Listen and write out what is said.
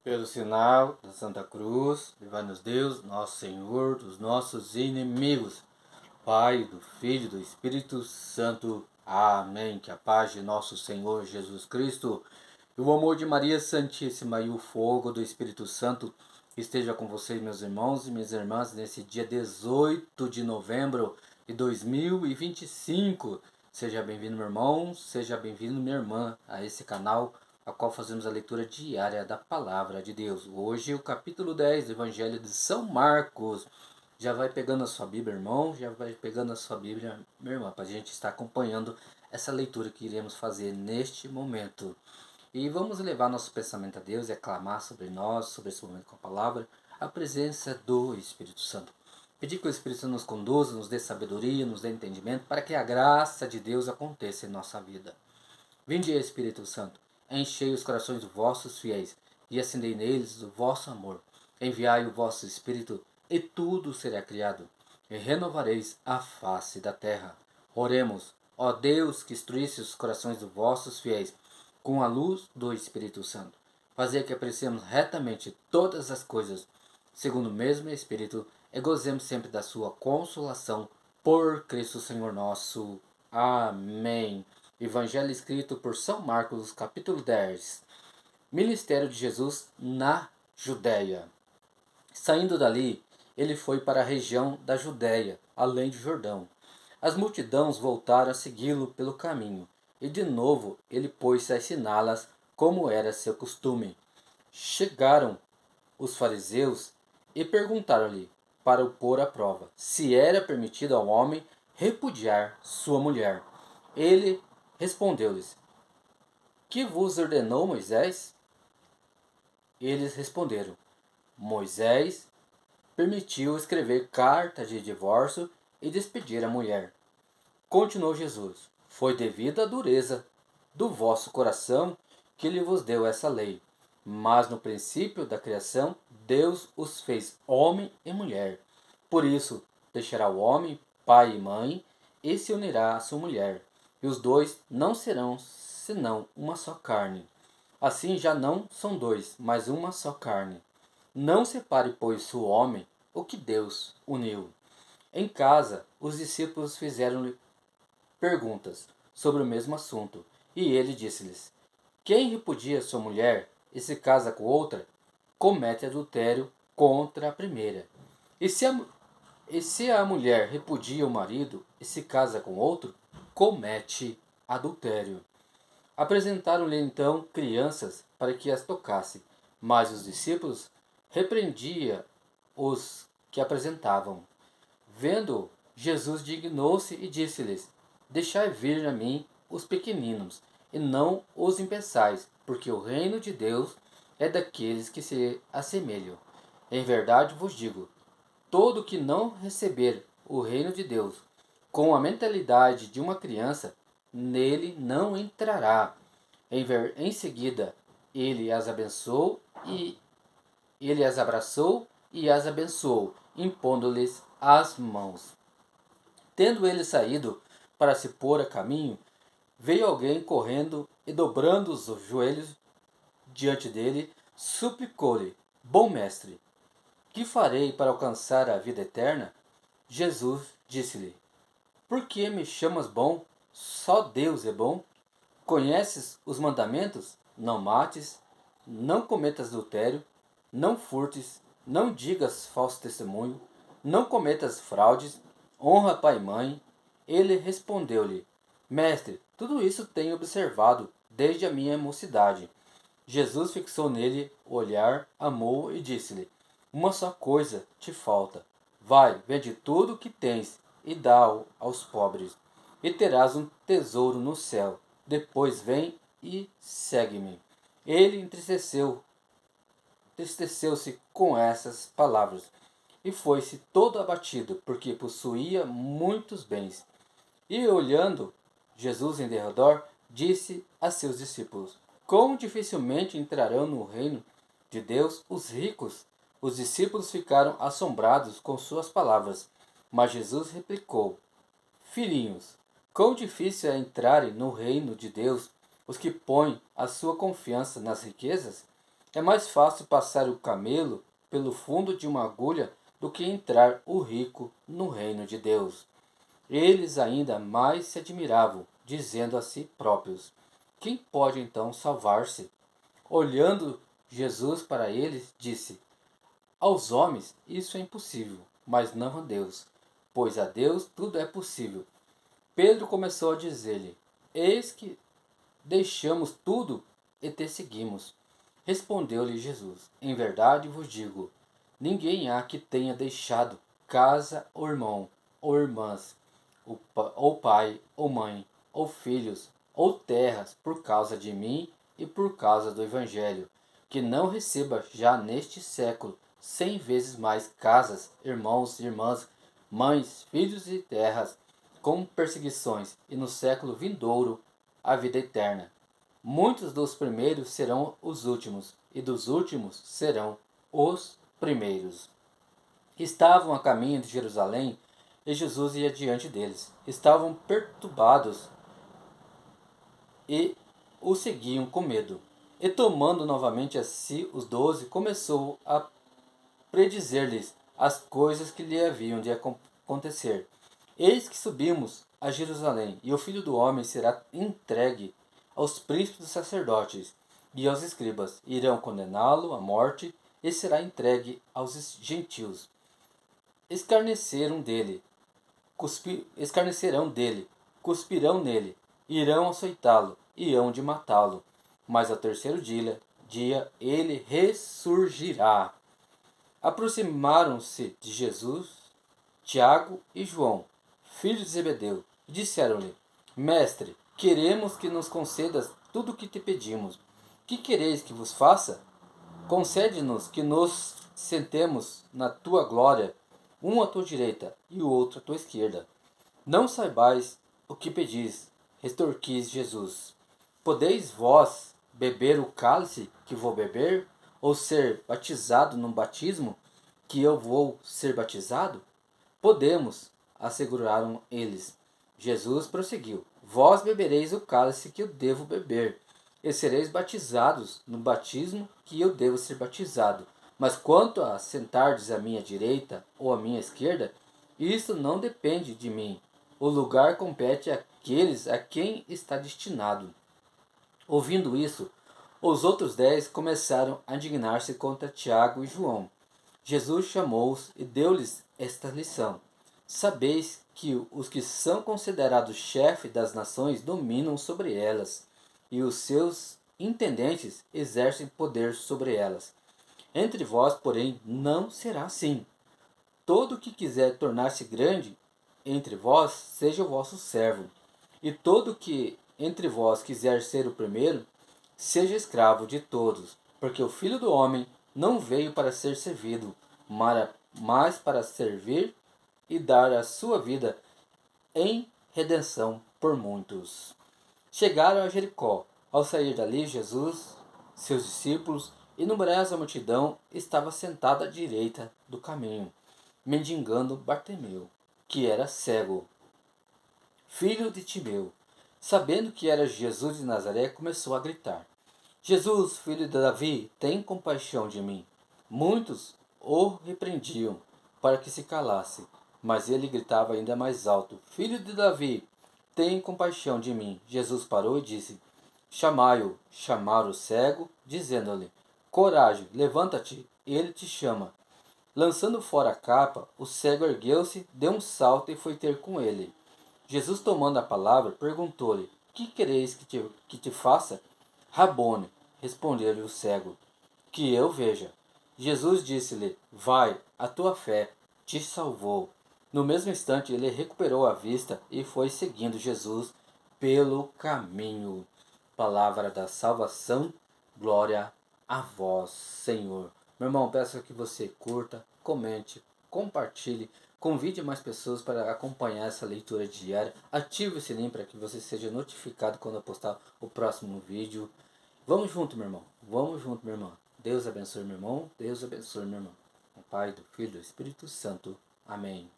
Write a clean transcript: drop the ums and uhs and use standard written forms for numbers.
Pelo sinal da Santa Cruz, livrai-nos Deus, nosso Senhor, dos nossos inimigos. Pai, do Filho e do Espírito Santo. Amém. Que a paz de nosso Senhor Jesus Cristo, e o amor de Maria Santíssima e o fogo do Espírito Santo esteja com vocês, meus irmãos e minhas irmãs, nesse dia 18 de novembro de 2025. Seja bem-vindo, meu irmão, seja bem-vindo, minha irmã, a esse canal a qual fazemos a leitura diária da Palavra de Deus. Hoje o capítulo 10 do Evangelho de São Marcos. Já vai pegando a sua Bíblia, irmão, já vai pegando a sua Bíblia, minha irmã, para a gente estar acompanhando essa leitura que iremos fazer neste momento. E vamos levar nosso pensamento a Deus e aclamar sobre nós, sobre esse momento com a palavra, a presença do Espírito Santo. Pedir que o Espírito Santo nos conduza, nos dê sabedoria, nos dê entendimento, para que a graça de Deus aconteça em nossa vida. Vinde, Espírito Santo, enchei os corações dos vossos fiéis e acendei neles o vosso amor. Enviai o vosso Espírito e tudo será criado, e renovareis a face da terra. Oremos, ó Deus, que instruísse os corações dos vossos fiéis com a luz do Espírito Santo. Fazer que apreciemos retamente todas as coisas, segundo o mesmo Espírito, e gozemos sempre da sua consolação, por Cristo Senhor nosso. Amém. Evangelho escrito por São Marcos, capítulo 10. Ministério de Jesus na Judéia. Saindo dali, ele foi para a região da Judéia, além do Jordão. As multidões voltaram a segui-lo pelo caminho, e de novo ele pôs-se a ensiná-las como era seu costume. Chegaram os fariseus e perguntaram-lhe, para o pôr à prova, se era permitido ao homem repudiar sua mulher. Ele respondeu-lhes, que vos ordenou Moisés? Eles responderam, Moisés permitiu escrever carta de divórcio e despedir a mulher. Continuou Jesus, foi devido à dureza do vosso coração que ele vos deu essa lei. Mas no princípio da criação, Deus os fez homem e mulher. Por isso, deixará o homem pai e mãe e se unirá à sua mulher. E os dois não serão senão uma só carne. Assim já não são dois, mas uma só carne. Não separe, pois, o homem o que Deus uniu. Em casa, os discípulos fizeram-lhe perguntas sobre o mesmo assunto. E ele disse-lhes, quem repudia sua mulher e se casa com outra, comete adultério contra a primeira. E se a mulher repudia o marido e se casa com outro, comete adultério. Apresentaram-lhe então crianças para que as tocasse, mas os discípulos repreendiam os que apresentavam. Vendo, Jesus dignou-se e disse-lhes, deixai vir a mim os pequeninos, e não os impeçais, porque o reino de Deus é daqueles que se assemelham. Em verdade vos digo, todo que não receber o reino de Deus com a mentalidade de uma criança, nele não entrará. Em seguida, ele as abençoou e ele as abraçou e as abençoou, impondo-lhes as mãos. Tendo ele saído para se pôr a caminho, veio alguém correndo e dobrando os joelhos diante dele, suplicou-lhe, bom mestre, que farei para alcançar a vida eterna? Jesus disse-lhe, por que me chamas bom? Só Deus é bom. Conheces os mandamentos? Não mates, não cometas adultério, não furtes, não digas falso testemunho, não cometas fraudes, honra pai e mãe. Ele respondeu-lhe, mestre, tudo isso tenho observado desde a minha mocidade. Jesus fixou nele o olhar, amou e disse-lhe, uma só coisa te falta. Vai, vende tudo o que tens e dá-o aos pobres, e terás um tesouro no céu. Depois vem e segue-me. Ele entristeceu-se com essas palavras e foi-se todo abatido, porque possuía muitos bens. E olhando Jesus em derredor, disse a seus discípulos, quão dificilmente entrarão no reino de Deus os ricos. Os discípulos ficaram assombrados com suas palavras, mas Jesus replicou, filhinhos, quão difícil é entrarem no reino de Deus os que põem a sua confiança nas riquezas? É mais fácil passar o camelo pelo fundo de uma agulha do que entrar o rico no reino de Deus. Eles ainda mais se admiravam, dizendo a si próprios: quem pode então salvar-se? Olhando Jesus para eles, disse: aos homens isso é impossível, mas não a Deus, pois a Deus tudo é possível. Pedro começou a dizer-lhe: eis que deixamos tudo e te seguimos. Respondeu-lhe Jesus: em verdade vos digo, ninguém há que tenha deixado casa, ou irmão, ou irmãs, ou pai, ou mãe, ou filhos, ou terras, por causa de mim e por causa do Evangelho, que não receba já neste século 100 vezes mais casas, irmãos, irmãs, mães, filhos e terras, com perseguições, e no século vindouro a vida eterna. Muitos dos primeiros serão os últimos, e dos últimos serão os primeiros. Estavam a caminho de Jerusalém, e Jesus ia diante deles. Estavam perturbados e o seguiam com medo. E tomando novamente a si os 12, começou a predizer-lhes as coisas que lhe haviam de acontecer. Eis que subimos a Jerusalém, e o Filho do Homem será entregue aos príncipes dos sacerdotes e aos escribas. Irão condená-lo à morte, e será entregue aos gentios. Escarnecerão dele, cuspirão nele, irão açoitá-lo e hão de matá-lo. Mas ao terceiro dia ele ressurgirá. Aproximaram-se de Jesus Tiago e João, filhos de Zebedeu, e disseram-lhe: Mestre, queremos que nos concedas tudo o que te pedimos. Que quereis que vos faça? Concede-nos que nos sentemos na tua glória, um à tua direita e o outro à tua esquerda. Não saibais o que pedis, retorquis Jesus. Podeis vós beber o cálice que vou beber, ou ser batizado num batismo que eu vou ser batizado? Podemos, asseguraram eles. Jesus prosseguiu: Vós bebereis o cálice que eu devo beber, e sereis batizados no batismo que eu devo ser batizado. Mas quanto a sentardes à minha direita ou à minha esquerda, isso não depende de mim. O lugar compete àqueles a quem está destinado. Ouvindo isso, os outros 10 começaram a indignar-se contra Tiago e João. Jesus chamou-os e deu-lhes esta lição: Sabeis que os que são considerados chefe das nações dominam sobre elas, e os seus intendentes exercem poder sobre elas. Entre vós, porém, não será assim. Todo o que quiser tornar-se grande entre vós, seja o vosso servo. E todo o que entre vós quiser ser o primeiro, seja escravo de todos. Porque o Filho do Homem não veio para ser servido, mas para servir e dar a sua vida em redenção por muitos. Chegaram a Jericó. Ao sair dali, Jesus, seus discípulos e numerosa multidão estava sentada à direita do caminho, mendigando Bartimeu, que era cego, filho de Timeu. Sabendo que era Jesus de Nazaré, começou a gritar: Jesus, filho de Davi, tem compaixão de mim. Muitos o repreendiam para que se calasse, mas ele gritava ainda mais alto: Filho de Davi, tem compaixão de mim. Jesus parou e disse: Chamai-o. Chamaram o cego, dizendo-lhe: Coragem, levanta-te, ele te chama. Lançando fora a capa, o cego ergueu-se, deu um salto e foi ter com ele. Jesus, tomando a palavra, perguntou-lhe: Que quereis que te faça? Rabone, respondeu-lhe o cego, que eu veja. Jesus disse-lhe: Vai, a tua fé te salvou. No mesmo instante ele recuperou a vista e foi seguindo Jesus pelo caminho. Palavra da salvação, glória a vós, Senhor. Meu irmão, peço que você curta, comente, compartilhe, convide mais pessoas para acompanhar essa leitura diária. Ative o sininho para que você seja notificado quando eu postar o próximo vídeo. Vamos junto, meu irmão. Vamos junto, minha irmã. Deus abençoe, meu irmão. Deus abençoe, meu irmão. O Pai, do Filho e do Espírito Santo. Amém.